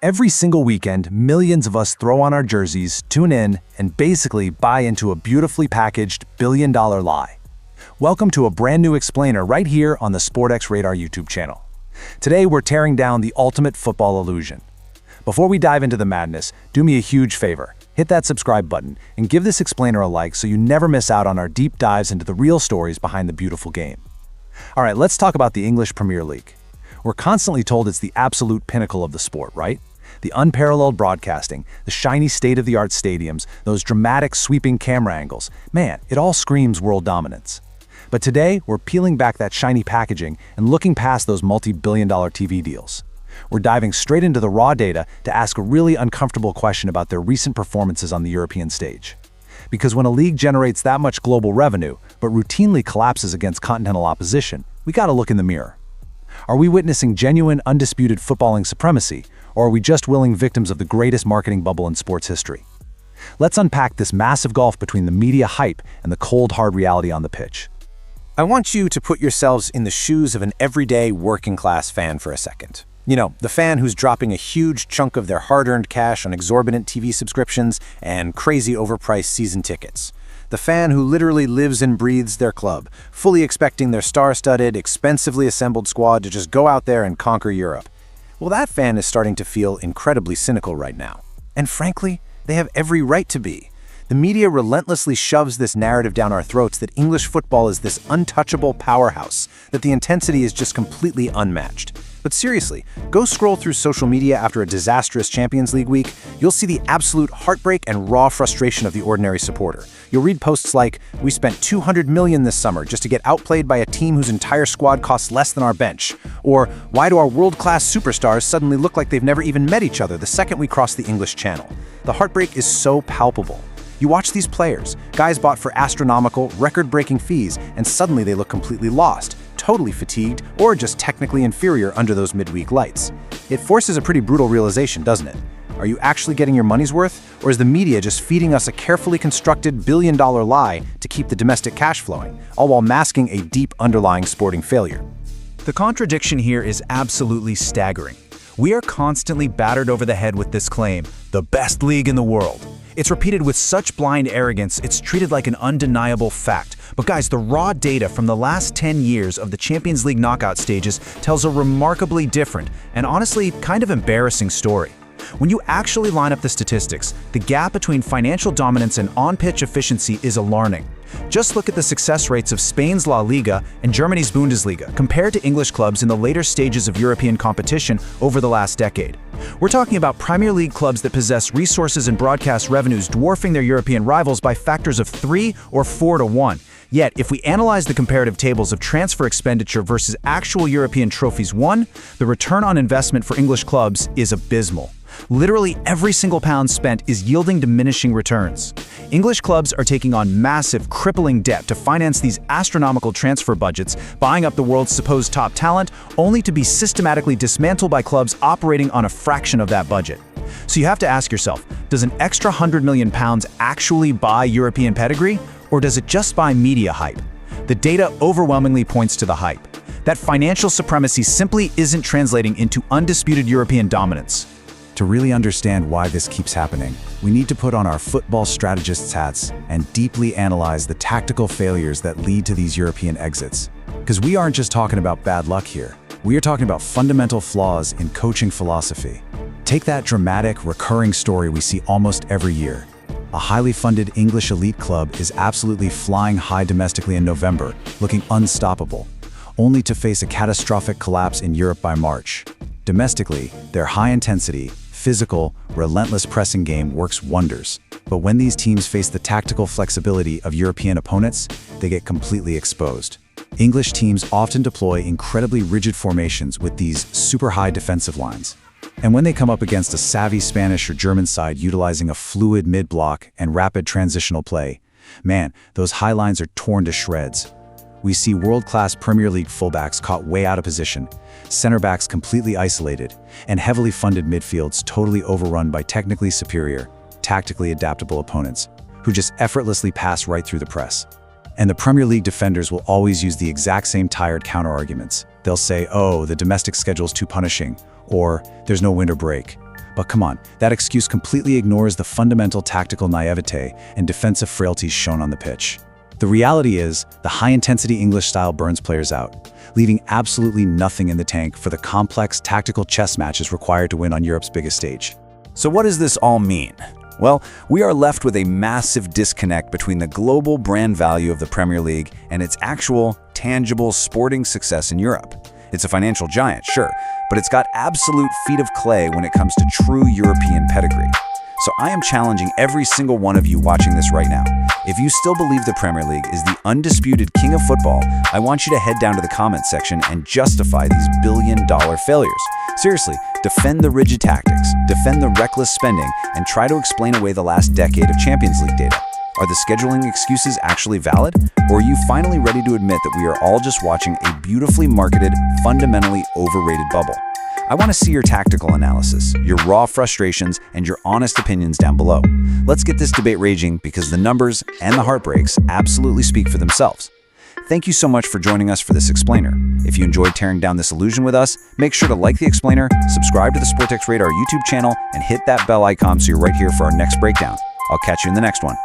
Every single weekend, millions of us throw on our jerseys, tune in, and basically buy into a beautifully packaged billion-dollar lie. Welcome to a brand new explainer right here on the Sportx Radar YouTube channel. Today, we're tearing down the ultimate football illusion. Before we dive into the madness, do me a huge favor. Hit that subscribe button and give this explainer a like so you never miss out on our deep dives into the real stories behind the beautiful game. All right, let's talk about the English Premier League. We're constantly told it's the absolute pinnacle of the sport, right? The unparalleled broadcasting, the shiny state-of-the-art stadiums, those dramatic sweeping camera angles. Man, it all screams world dominance. But today, we're peeling back that shiny packaging and looking past those multi-billion-dollar TV deals. We're diving straight into the raw data to ask a really uncomfortable question about their recent performances on the European stage. Because when a league generates that much global revenue, but routinely collapses against continental opposition, we gotta look in the mirror. Are we witnessing genuine, undisputed footballing supremacy, or are we just willing victims of the greatest marketing bubble in sports history? Let's unpack this massive gulf between the media hype and the cold, hard reality on the pitch. I want you to put yourselves in the shoes of an everyday working-class fan for a second. You know, the fan who's dropping a huge chunk of their hard-earned cash on exorbitant TV subscriptions and crazy overpriced season tickets. The fan who literally lives and breathes their club, fully expecting their star-studded, expensively assembled squad to just go out there and conquer Europe. Well, that fan is starting to feel incredibly cynical right now. And frankly, they have every right to be. The media relentlessly shoves this narrative down our throats that English football is this untouchable powerhouse, that the intensity is just completely unmatched. But seriously, go scroll through social media after a disastrous Champions League week. You'll see the absolute heartbreak and raw frustration of the ordinary supporter. You'll read posts like, "We spent $200 million this summer just to get outplayed by a team whose entire squad costs less than our bench." Or, "Why do our world-class superstars suddenly look like they've never even met each other the second we cross the English Channel?" The heartbreak is so palpable. You watch these players, guys bought for astronomical, record-breaking fees, and suddenly they look completely lost, totally fatigued, or just technically inferior under those midweek lights. It forces a pretty brutal realization, doesn't it? Are you actually getting your money's worth, or is the media just feeding us a carefully constructed billion-dollar lie to keep the domestic cash flowing, all while masking a deep underlying sporting failure? The contradiction here is absolutely staggering. We are constantly battered over the head with this claim, the best league in the world. It's repeated with such blind arrogance, it's treated like an undeniable fact. But guys, the raw data from the last 10 years of the Champions League knockout stages tells a remarkably different and honestly kind of embarrassing story. When you actually line up the statistics, the gap between financial dominance and on-pitch efficiency is alarming. Just look at the success rates of Spain's La Liga and Germany's Bundesliga compared to English clubs in the later stages of European competition over the last decade. We're talking about Premier League clubs that possess resources and broadcast revenues dwarfing their European rivals by factors of 3 or 4 to 1. Yet, if we analyze the comparative tables of transfer expenditure versus actual European trophies won, the return on investment for English clubs is abysmal. Literally every single pound spent is yielding diminishing returns. English clubs are taking on massive, crippling debt to finance these astronomical transfer budgets, buying up the world's supposed top talent, only to be systematically dismantled by clubs operating on a fraction of that budget. So you have to ask yourself, does an extra £100 million actually buy European pedigree, or does it just buy media hype? The data overwhelmingly points to the hype. That financial supremacy simply isn't translating into undisputed European dominance. To really understand why this keeps happening, we need to put on our football strategists' hats and deeply analyze the tactical failures that lead to these European exits. Because we aren't just talking about bad luck here. We are talking about fundamental flaws in coaching philosophy. Take that dramatic, recurring story we see almost every year. A highly funded English elite club is absolutely flying high domestically in November, looking unstoppable, only to face a catastrophic collapse in Europe by March. Domestically, their high-intensity, physical, relentless pressing game works wonders. But when these teams face the tactical flexibility of European opponents, they get completely exposed. English teams often deploy incredibly rigid formations with these super high defensive lines. And when they come up against a savvy Spanish or German side utilizing a fluid mid-block and rapid transitional play, man, those high lines are torn to shreds. We see world-class Premier League fullbacks caught way out of position, center backs completely isolated, and heavily funded midfields totally overrun by technically superior, tactically adaptable opponents, who just effortlessly pass right through the press. And the Premier League defenders will always use the exact same tired counter-arguments. They'll say, "Oh, the domestic schedule's too punishing," or "there's no winter break." But come on, that excuse completely ignores the fundamental tactical naivete and defensive frailties shown on the pitch. The reality is, the high-intensity English style burns players out, leaving absolutely nothing in the tank for the complex tactical chess matches required to win on Europe's biggest stage. So what does this all mean? Well, we are left with a massive disconnect between the global brand value of the Premier League and its actual, tangible sporting success in Europe. It's a financial giant, sure, but it's got absolute feet of clay when it comes to true European pedigree. So I am challenging every single one of you watching this right now. If you still believe the Premier League is the undisputed king of football, I want you to head down to the comments section and justify these billion-dollar failures. Seriously, defend the rigid tactics, defend the reckless spending, and try to explain away the last decade of Champions League data. Are the scheduling excuses actually valid? Or are you finally ready to admit that we are all just watching a beautifully marketed, fundamentally overrated bubble? I want to see your tactical analysis, your raw frustrations, and your honest opinions down below. Let's get this debate raging because the numbers and the heartbreaks absolutely speak for themselves. Thank you so much for joining us for this explainer. If you enjoyed tearing down this illusion with us, make sure to like the explainer, subscribe to the Sportx Radar YouTube channel, and hit that bell icon so you're right here for our next breakdown. I'll catch you in the next one.